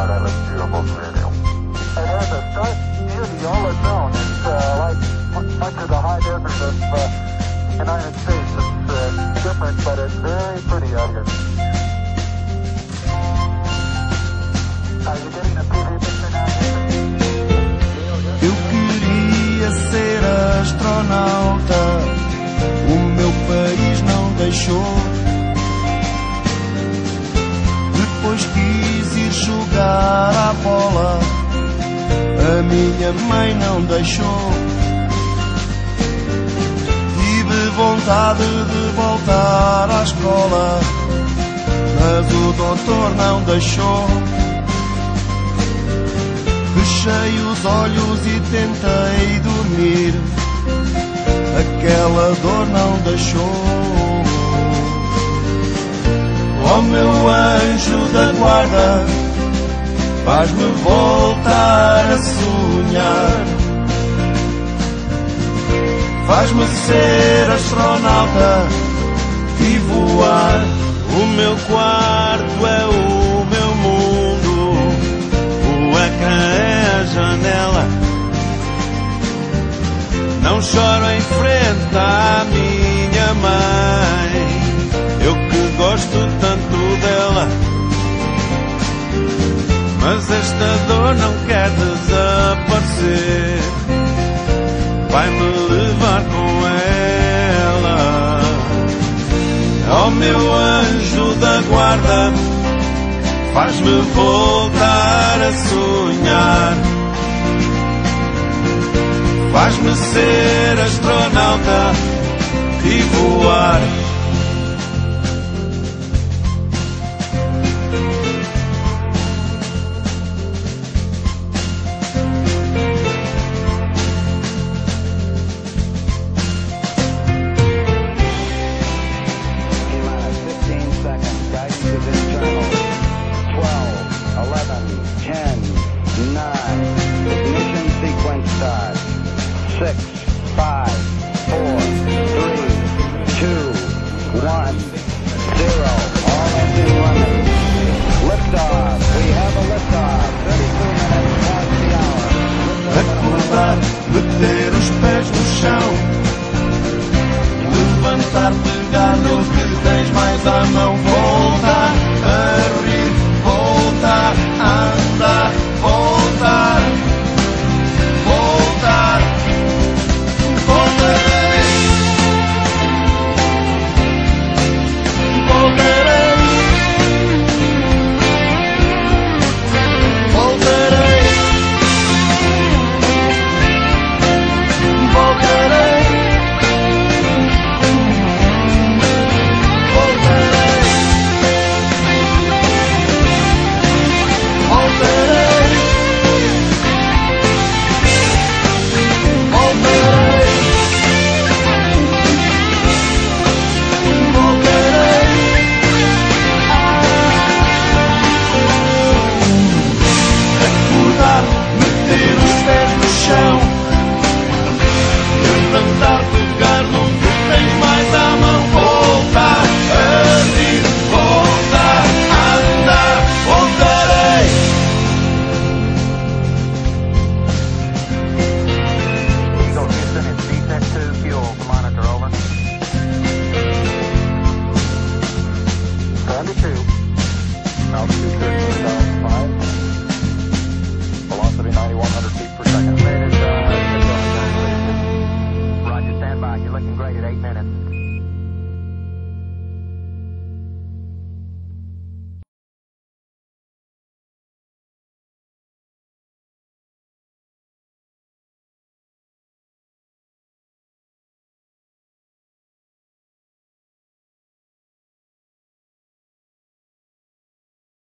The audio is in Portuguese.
beautiful video. It has a stark beauty all its own. It's like much of the high desert of United States. It's different, but it's very pretty out here. Are you getting a PV picture now? Eu queria ser astronauta, o meu país não deixou. Depois quis ir jogar a bola, a minha mãe não deixou. Tive vontade de voltar à escola, mas o doutor não deixou. Fechei os olhos e tentei dormir, aquela dor não deixou. Oh meu anjo da guarda, faz-me voltar a sonhar, faz-me ser astronauta e voar. O meu quarto é o meu mundo, o ecrã é a janela. Não choro em frente à minha mãe, eu que gosto tanto dela. Mas esta dor não quer desaparecer, vai-me levar com ela. Oh meu anjo da guarda, faz-me voltar a sonhar, faz-me ser astronauta e voar. Acordar, meter os pés no chão, levantar, pegar no que tens mais à mão, voltar a rir, voltar a andar, voltar, voltar, voltarei, voltarei, voltarei. Levantar, pegar no que tens mais à mão, voltar a rir, voltar a andar, voltarei. Eagle Houston, it's VTech 2, fuel, monitor, over. 72, altitude 30.